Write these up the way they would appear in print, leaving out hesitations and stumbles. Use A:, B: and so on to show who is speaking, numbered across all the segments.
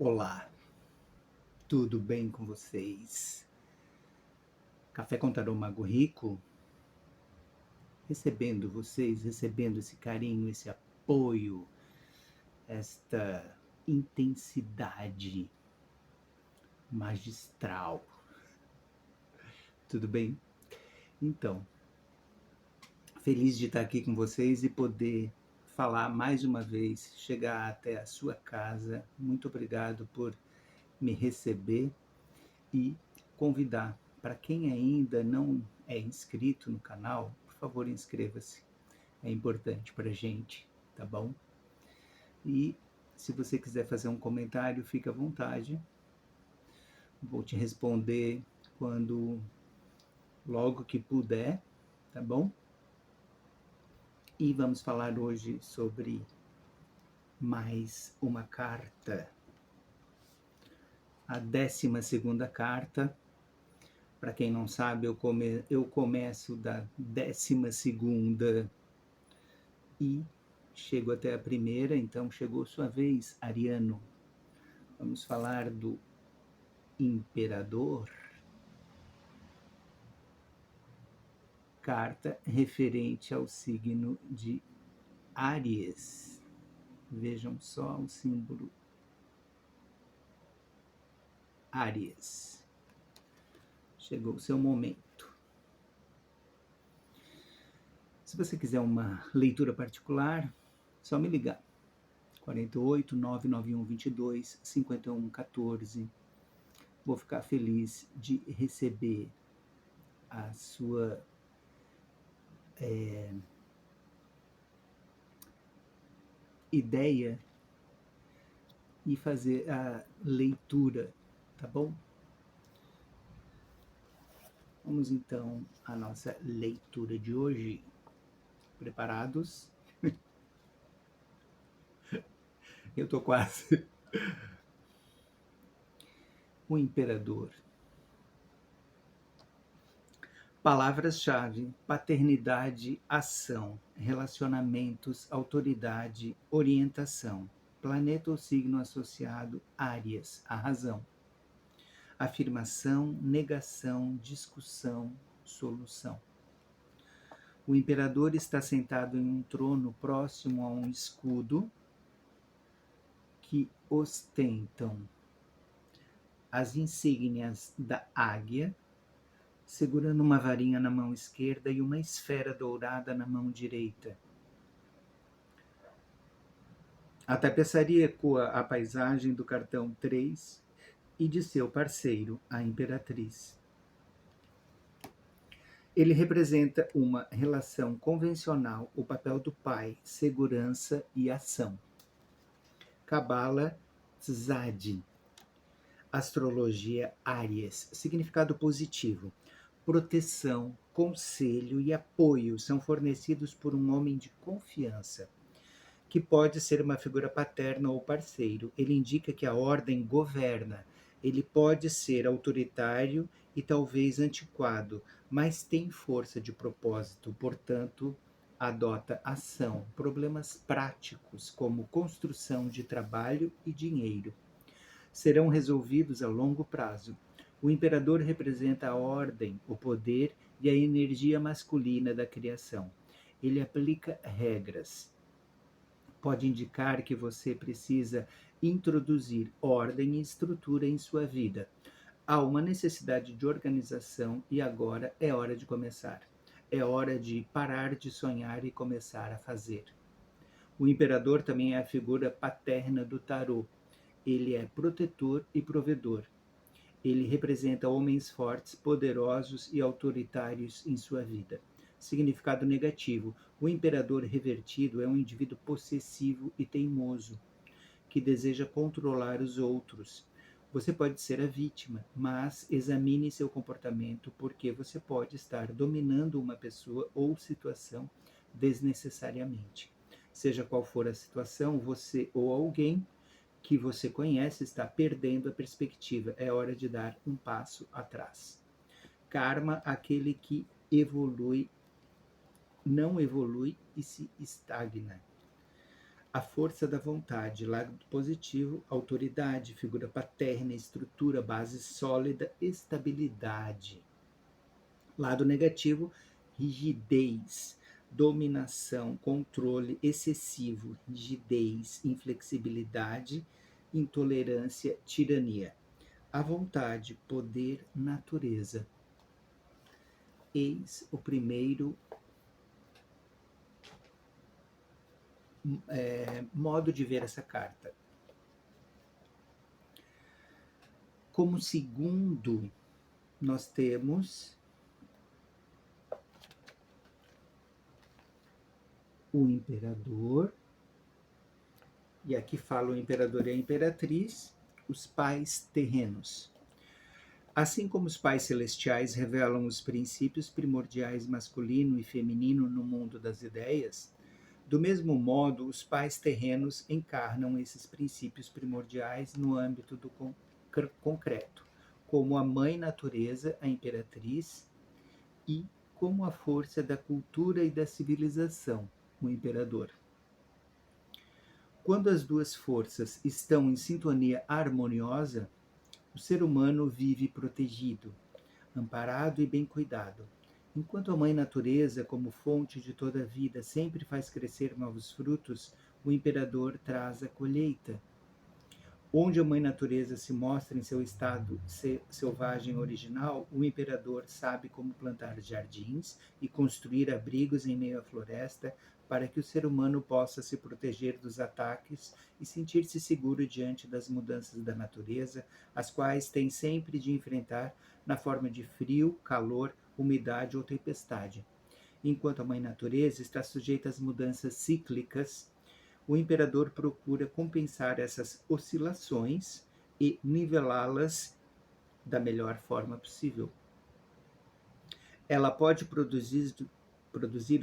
A: Olá, tudo bem com vocês? Café com Tarô Mago Rico, recebendo vocês, recebendo esse carinho, esse apoio, esta intensidade magistral. Tudo bem? Então, feliz de estar aqui com vocês e poder falar mais uma vez, chegar até a sua casa. Muito obrigado por me receber e convidar para quem ainda não é inscrito no canal, por favor, inscreva-se. É importante para a gente, tá bom? E se você quiser fazer um comentário, fique à vontade. Vou te responder logo que puder, tá bom? E vamos falar hoje sobre mais uma carta. A 12ª carta. Para quem não sabe, eu começo da 12ª e chego até a primeira, então chegou sua vez, Ariano. Vamos falar do Imperador. Carta referente ao signo de Áries. Vejam só o símbolo Áries. Chegou o seu momento. Se você quiser uma leitura particular, só me ligar. 48 991 22 51 14. Vou ficar feliz de receber a sua ideia e fazer a leitura, tá bom? Vamos então à nossa leitura de hoje. Preparados? Eu tô quase. O Imperador. Palavras-chave: paternidade, ação, relacionamentos, autoridade, orientação. Planeta ou signo associado: Áries, a razão. Afirmação, negação, discussão, solução. O imperador está sentado em um trono próximo a um escudo que ostentam as insígnias da águia, segurando uma varinha na mão esquerda e uma esfera dourada na mão direita. A tapeçaria ecoa a paisagem do cartão 3 e de seu parceiro, a Imperatriz. Ele representa uma relação convencional, o papel do pai, segurança e ação. Cabala Tzadi. Astrologia Áries. Significado positivo. Proteção, conselho e apoio são fornecidos por um homem de confiança, que pode ser uma figura paterna ou parceiro. Ele indica que a ordem governa. Ele pode ser autoritário e talvez antiquado, mas tem força de propósito, portanto, adota ação. Problemas práticos, como construção de trabalho e dinheiro, serão resolvidos a longo prazo. O imperador representa a ordem, o poder e a energia masculina da criação. Ele aplica regras. Pode indicar que você precisa introduzir ordem e estrutura em sua vida. Há uma necessidade de organização e agora é hora de começar. É hora de parar de sonhar e começar a fazer. O imperador também é a figura paterna do tarô. Ele é protetor e provedor. Ele representa homens fortes, poderosos e autoritários em sua vida. Significado negativo: o imperador revertido é um indivíduo possessivo e teimoso, que deseja controlar os outros. Você pode ser a vítima, mas examine seu comportamento, porque você pode estar dominando uma pessoa ou situação desnecessariamente. Seja qual for a situação, você ou alguém que você conhece está perdendo a perspectiva. É hora de dar um passo atrás. Karma, aquele que evolui, não evolui e se estagna. A força da vontade, lado positivo, autoridade, figura paterna, estrutura, base sólida, estabilidade. Lado negativo, rigidez, dominação, controle excessivo, rigidez, inflexibilidade, intolerância, tirania. A vontade, poder, natureza. Eis o primeiro modo de ver essa carta. Como segundo, nós temos o imperador, e aqui fala o imperador e a imperatriz, os pais terrenos. Assim como os pais celestiais revelam os princípios primordiais masculino e feminino no mundo das ideias, do mesmo modo, os pais terrenos encarnam esses princípios primordiais no âmbito do concreto, como a mãe natureza, a imperatriz, e como a força da cultura e da civilização, o imperador. Quando as duas forças estão em sintonia harmoniosa, o ser humano vive protegido, amparado e bem cuidado. Enquanto a mãe natureza, como fonte de toda a vida, sempre faz crescer novos frutos, o imperador traz a colheita. Onde a mãe natureza se mostra em seu estado selvagem original, o imperador sabe como plantar jardins e construir abrigos em meio à floresta para que o ser humano possa se proteger dos ataques e sentir-se seguro diante das mudanças da natureza, as quais tem sempre de enfrentar na forma de frio, calor, umidade ou tempestade. Enquanto a mãe natureza está sujeita às mudanças cíclicas, o imperador procura compensar essas oscilações e nivelá-las da melhor forma possível. Ela pode produzir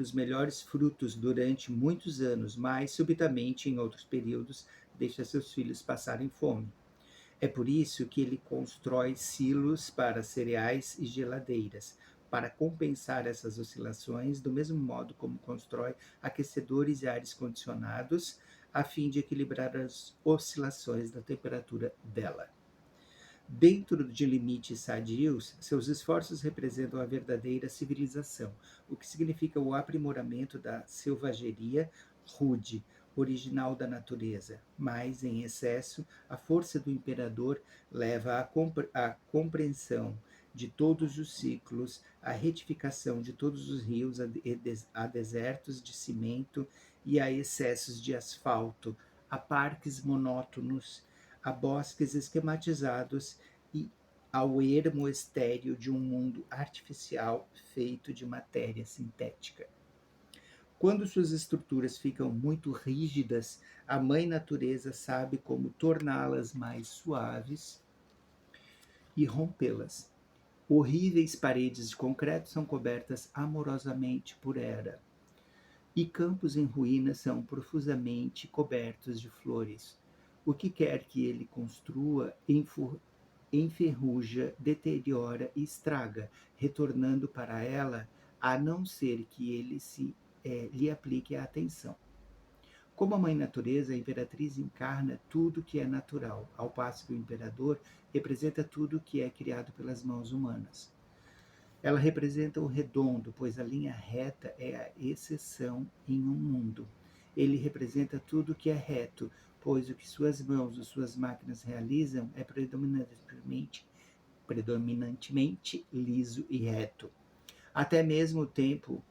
A: os melhores frutos durante muitos anos, mas subitamente, em outros períodos, deixa seus filhos passarem fome. É por isso que ele constrói silos para cereais e geladeiras, para compensar essas oscilações, do mesmo modo como constrói aquecedores e ares condicionados, a fim de equilibrar as oscilações da temperatura dela. Dentro de limites sadios, seus esforços representam a verdadeira civilização, o que significa o aprimoramento da selvageria rude, original da natureza, mas, em excesso, a força do imperador leva à compreensão de todos os ciclos, à retificação de todos os rios, a desertos de cimento e a excessos de asfalto, a parques monótonos, a bosques esquematizados e ao ermo estéril de um mundo artificial feito de matéria sintética. Quando suas estruturas ficam muito rígidas, a mãe natureza sabe como torná-las mais suaves e rompê-las. Horríveis paredes de concreto são cobertas amorosamente por era, e campos em ruínas são profusamente cobertos de flores. O que quer que ele construa enferruja, deteriora e estraga, retornando para ela, a não ser que ele lhe aplique a atenção. Como a mãe natureza, a imperatriz encarna tudo que é natural, ao passo que o imperador representa tudo que é criado pelas mãos humanas. Ela representa o redondo, pois a linha reta é a exceção em um mundo. Ele representa tudo que é reto, pois o que suas mãos ou suas máquinas realizam é predominantemente liso e reto. Até mesmo o tempo,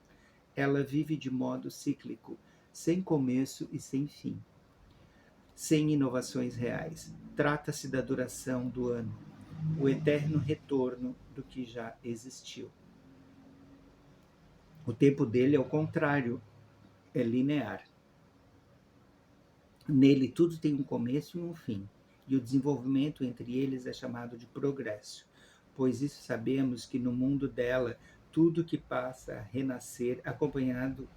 A: ela vive de modo cíclico, sem começo e sem fim, sem inovações reais. Trata-se da duração do ano, o eterno retorno do que já existiu. O tempo dele, ao contrário, é linear. Nele tudo tem um começo e um fim, e o desenvolvimento entre eles é chamado de progresso, pois isso sabemos que no mundo dela tudo que passa a renascer acompanhando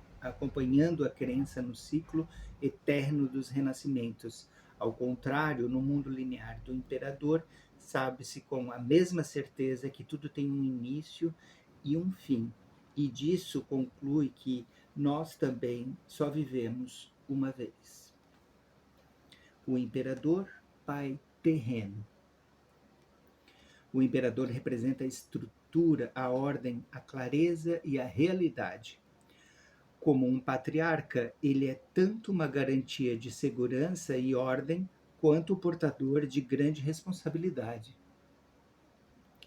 A: a crença no ciclo eterno dos renascimentos. Ao contrário, no mundo linear do imperador, sabe-se com a mesma certeza que tudo tem um início e um fim, e disso conclui que nós também só vivemos uma vez. O imperador, pai terreno. O imperador representa a estrutura, a ordem, a clareza e a realidade. Como um patriarca, ele é tanto uma garantia de segurança e ordem, quanto o portador de grande responsabilidade.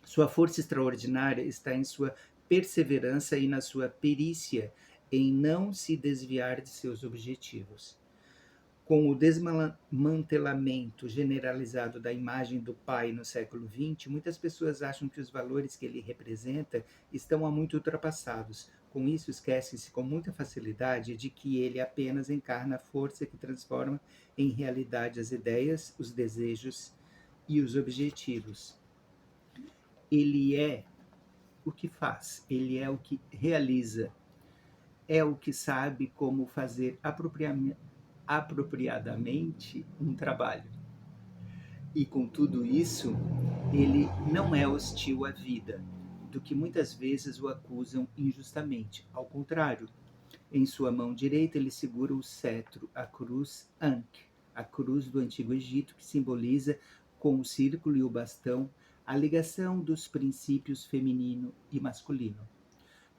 A: Sua força extraordinária está em sua perseverança e na sua perícia em não se desviar de seus objetivos. Com o desmantelamento generalizado da imagem do pai no século XX, muitas pessoas acham que os valores que ele representa estão há muito ultrapassados. Com isso, esquecem-se com muita facilidade de que ele apenas encarna a força que transforma em realidade as ideias, os desejos e os objetivos. Ele é o que faz, ele é o que realiza, é o que sabe como fazer apropriadamente um trabalho. E com tudo isso, ele não é hostil à vida, do que muitas vezes o acusam injustamente. Ao contrário, em sua mão direita ele segura o cetro, a cruz Ankh, a cruz do Antigo Egito, que simboliza com o círculo e o bastão a ligação dos princípios feminino e masculino.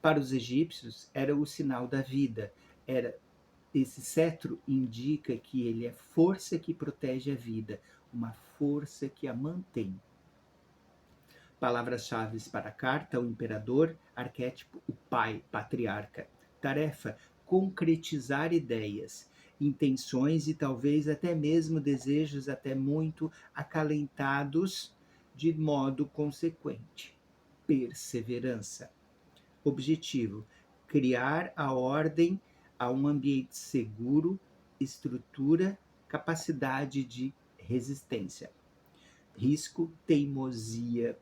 A: Para os egípcios era o sinal da vida, esse cetro indica que ele é força que protege a vida, uma força que a mantém. Palavras-chave para a carta: o imperador, arquétipo, o pai, patriarca. Tarefa: concretizar ideias, intenções e talvez até mesmo desejos até muito acalentados de modo consequente. Perseverança. Objetivo: criar a ordem a um ambiente seguro, estrutura, capacidade de resistência. Risco: teimosia,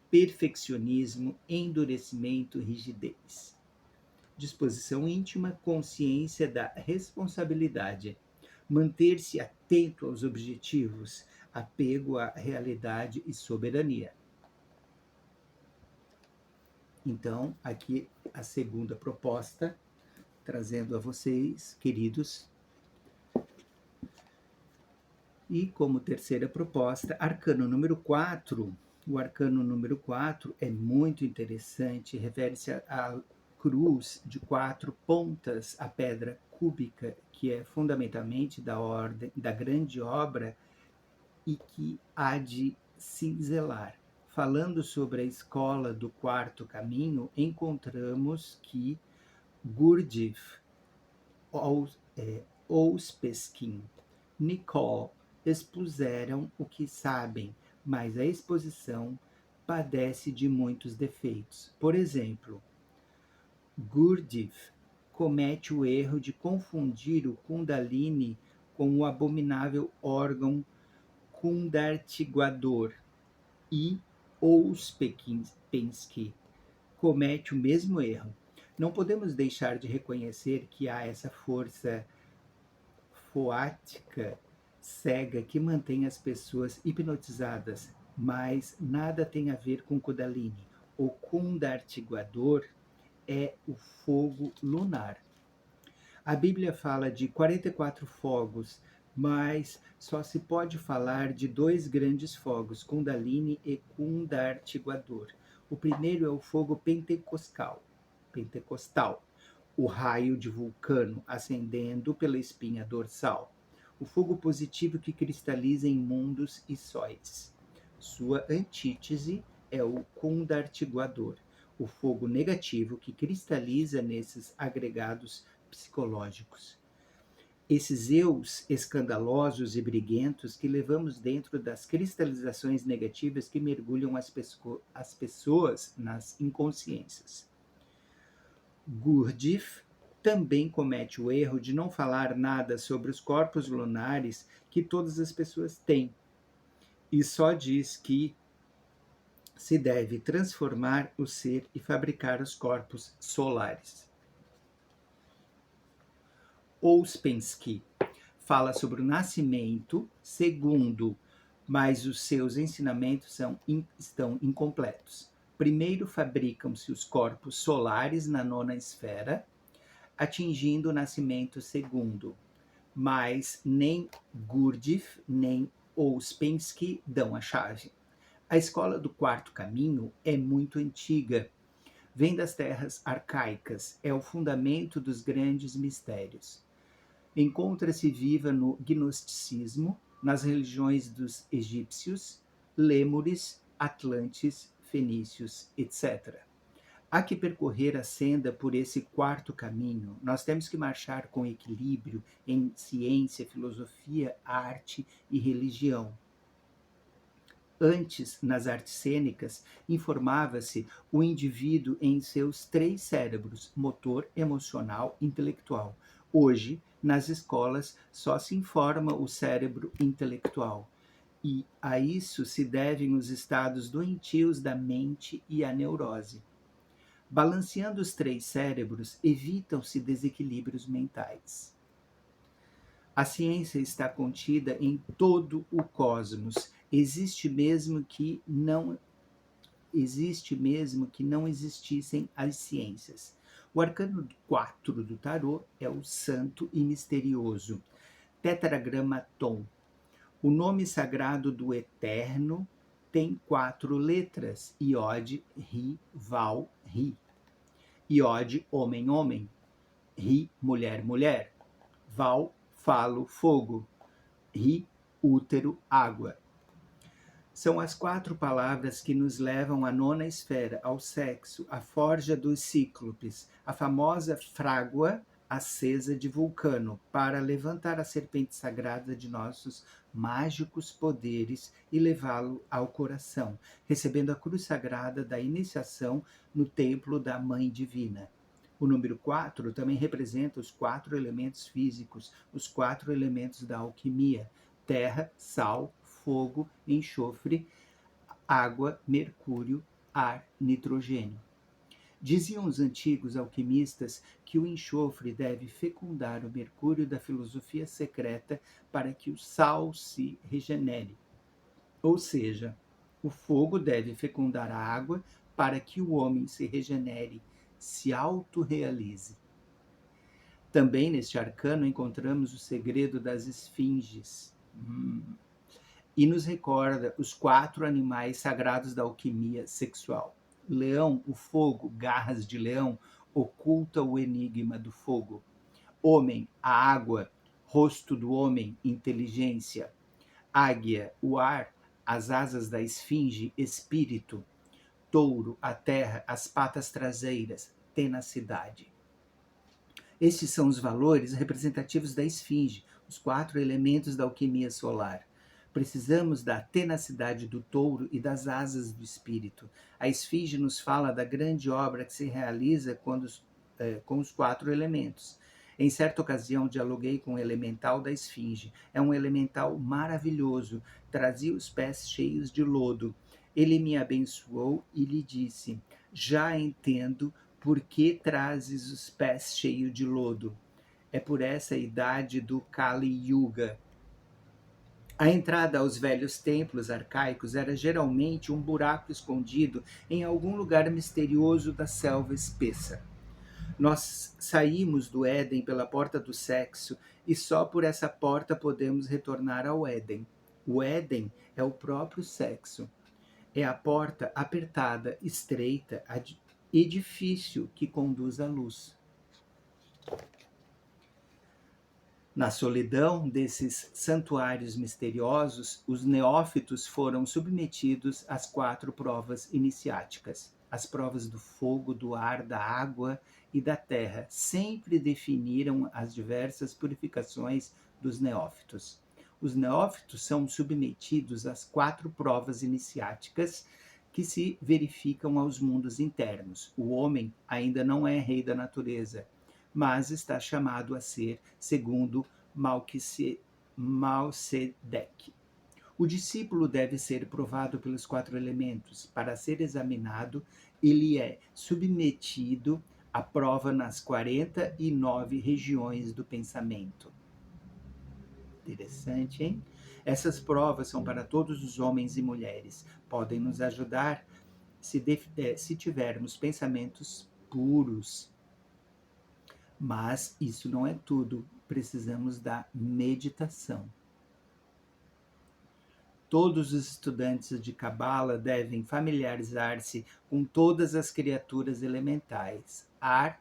A: perfeccionismo, endurecimento, rigidez. Disposição íntima: consciência da responsabilidade. Manter-se atento aos objetivos, apego à realidade e soberania. Então, aqui a segunda proposta, trazendo a vocês, queridos. E como terceira proposta, arcano número 4. O arcano número 4 é muito interessante, refere-se à cruz de 4 pontas, a pedra cúbica, que é fundamentalmente da ordem, da grande obra e que há de cinzelar. Falando sobre a escola do quarto caminho, encontramos que Gurdjieff, Ouspensky, Nicole expuseram o que sabem, mas a exposição padece de muitos defeitos. Por exemplo, Gurdjieff comete o erro de confundir o Kundalini com o abominável órgão kundartiguador, e Ouspensky comete o mesmo erro. Não podemos deixar de reconhecer que há essa força foática cega que mantém as pessoas hipnotizadas, mas nada tem a ver com Kundalini. O kundartiguador é o fogo lunar. A Bíblia fala de 44 fogos, mas só se pode falar de 2 grandes fogos, Kundalini e kundartiguador. O primeiro é o fogo pentecostal, o raio de vulcano acendendo pela espinha dorsal. O fogo positivo que cristaliza em mundos e sóis. Sua antítese é o kundartiguador, o fogo negativo que cristaliza nesses agregados psicológicos. Esses eus escandalosos e briguentos que levamos dentro das cristalizações negativas que mergulham as pessoas nas inconsciências. Gurdjieff também comete o erro de não falar nada sobre os corpos lunares que todas as pessoas têm, e só diz que se deve transformar o ser e fabricar os corpos solares. Ouspensky fala sobre o nascimento segundo, mas os seus ensinamentos estão incompletos. Primeiro fabricam-se os corpos solares na nona esfera, atingindo o nascimento segundo. mas nem Gurdjieff nem Ouspensky dão a chave. A escola do quarto caminho é muito antiga, vem das terras arcaicas, é o fundamento dos grandes mistérios. Encontra-se viva no gnosticismo, nas religiões dos egípcios, lêmures, atlantes, fenícios, etc. Há que percorrer a senda por esse quarto caminho. Nós temos que marchar com equilíbrio em ciência, filosofia, arte e religião. Antes, nas artes cênicas, informava-se o indivíduo em seus três cérebros: motor, emocional e intelectual. Hoje, nas escolas, só se informa o cérebro intelectual. E a isso se devem os estados doentios da mente e a neurose. Balanceando os três cérebros, evitam-se desequilíbrios mentais. A ciência está contida em todo o cosmos. Existe mesmo que não existissem as ciências. O arcano 4 do tarô é o santo e misterioso Tetragramaton. O nome sagrado do Eterno tem 4 letras: Iod, Ri, Val, Ri. Iod, homem, homem. Ri, mulher, mulher. Val, falo, fogo. Ri, útero, água. São as 4 palavras que nos levam à nona esfera, ao sexo, à forja dos cíclopes, a famosa frágua acesa de Vulcano, para levantar a serpente sagrada de nossos mágicos poderes e levá-lo ao coração, recebendo a cruz sagrada da iniciação no templo da Mãe Divina. O número 4 também representa os 4 elementos físicos, os 4 elementos da alquimia: terra, sal, fogo, enxofre, água, mercúrio, ar, nitrogênio. Diziam os antigos alquimistas que o enxofre deve fecundar o mercúrio da filosofia secreta para que o sal se regenere. Ou seja, o fogo deve fecundar a água para que o homem se regenere, se autorrealize. Também neste arcano encontramos o segredo das esfinges. E nos recorda os 4 animais sagrados da alquimia sexual. Leão, o fogo, garras de leão, oculta o enigma do fogo. Homem, a água, rosto do homem, inteligência. Águia, o ar, as asas da esfinge, espírito. Touro, a terra, as patas traseiras, tenacidade. Estes são os valores representativos da esfinge, os 4 elementos da alquimia solar. Precisamos da tenacidade do touro e das asas do espírito. A esfinge nos fala da grande obra que se realiza com os 4 elementos. Em certa ocasião, dialoguei com o elemental da esfinge. É um elemental maravilhoso. Trazia os pés cheios de lodo. Ele me abençoou e lhe disse: já entendo por que trazes os pés cheios de lodo. É por essa idade do Kali Yuga. A entrada aos velhos templos arcaicos era geralmente um buraco escondido em algum lugar misterioso da selva espessa. Nós saímos do Éden pela porta do sexo e só por essa porta podemos retornar ao Éden. O Éden é o próprio sexo. É a porta apertada, estreita e difícil que conduz à luz. Na solidão desses santuários misteriosos, os neófitos foram submetidos às 4 provas iniciáticas. As provas do fogo, do ar, da água e da terra sempre definiram as diversas purificações dos neófitos. Os neófitos são submetidos às 4 provas iniciáticas que se verificam aos mundos internos. O homem ainda não é rei da natureza, mas está chamado a ser, segundo Mausedec. O discípulo deve ser provado pelos 4 elementos. Para ser examinado, ele é submetido à prova nas 49 regiões do pensamento. Interessante, hein? Essas provas são para todos os homens e mulheres. Podem nos ajudar se tivermos pensamentos puros. Mas isso não é tudo. precisamos da meditação. Todos os estudantes de Cabala devem familiarizar-se com todas as criaturas elementais: ar,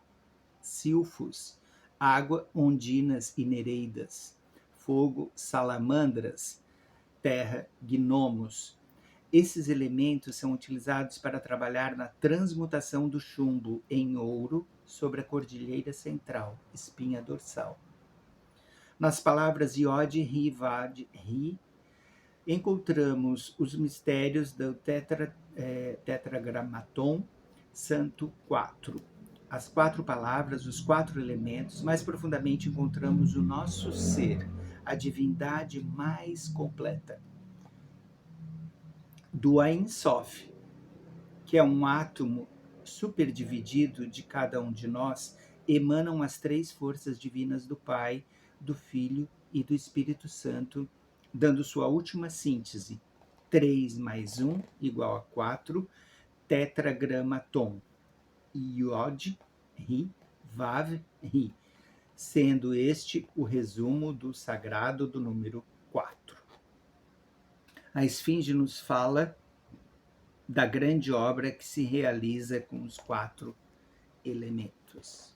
A: silfos; água, ondinas e nereidas; fogo, salamandras; terra, gnomos. Esses elementos são utilizados para trabalhar na transmutação do chumbo em ouro sobre a cordilheira central, espinha dorsal. Nas palavras Yod, Ri, Vad, Ri, encontramos os mistérios do Tetragramaton Santo 4. As 4 palavras, os 4 elementos, mais profundamente encontramos o nosso ser, a divindade mais completa. Do Ein Sof, que é um átomo superdividido de cada um de nós, emanam as 3 forças divinas do Pai, do Filho e do Espírito Santo, dando sua última síntese: 3 mais 1 igual a 4, tetragramaton, Yod, Ri, Vav, Ri, sendo este o resumo do sagrado do número 4. A Esfinge nos fala da grande obra que se realiza com os 4 elementos.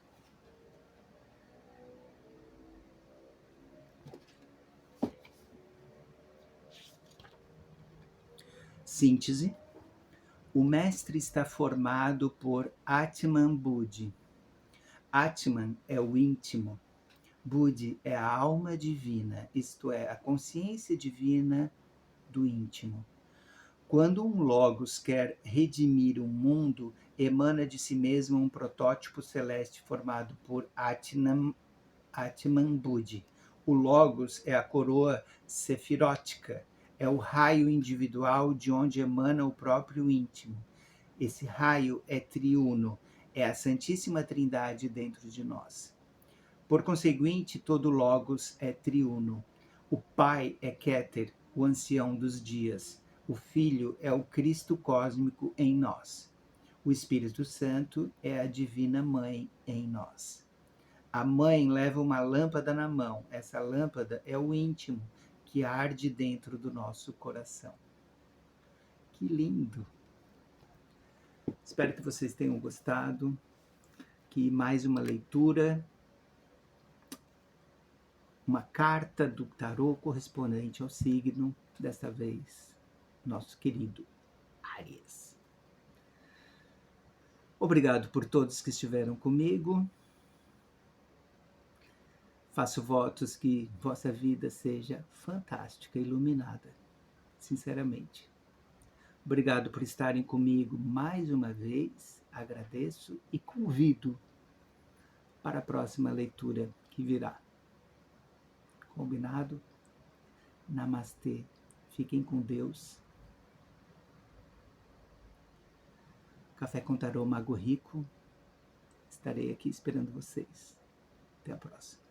A: Síntese. O mestre está formado por Atman Budi. Atman é o íntimo. Budi é a alma divina, isto é, a consciência divina do íntimo. Quando um Logos quer redimir um mundo, emana de si mesmo um protótipo celeste formado por Atman Budi. O Logos é a coroa sefirótica, é o raio individual de onde emana o próprio íntimo. Esse raio é triuno, é a Santíssima Trindade dentro de nós. Por conseguinte, todo Logos é triuno. O Pai é Keter, o ancião dos dias. O Filho é o Cristo cósmico em nós. O Espírito Santo é a Divina Mãe em nós. A mãe leva uma lâmpada na mão. Essa lâmpada é o íntimo que arde dentro do nosso coração. Que lindo! Espero que vocês tenham gostado. Que mais uma leitura, uma carta do tarô correspondente ao signo, desta vez, nosso querido Áries. Obrigado por todos que estiveram comigo. Faço votos que vossa vida seja fantástica, iluminada, sinceramente. Obrigado por estarem comigo mais uma vez, agradeço e convido para a próxima leitura que virá. Combinado? Namastê. Fiquem com Deus. Café com Tarô Mago Rico. Estarei aqui esperando vocês. Até a próxima.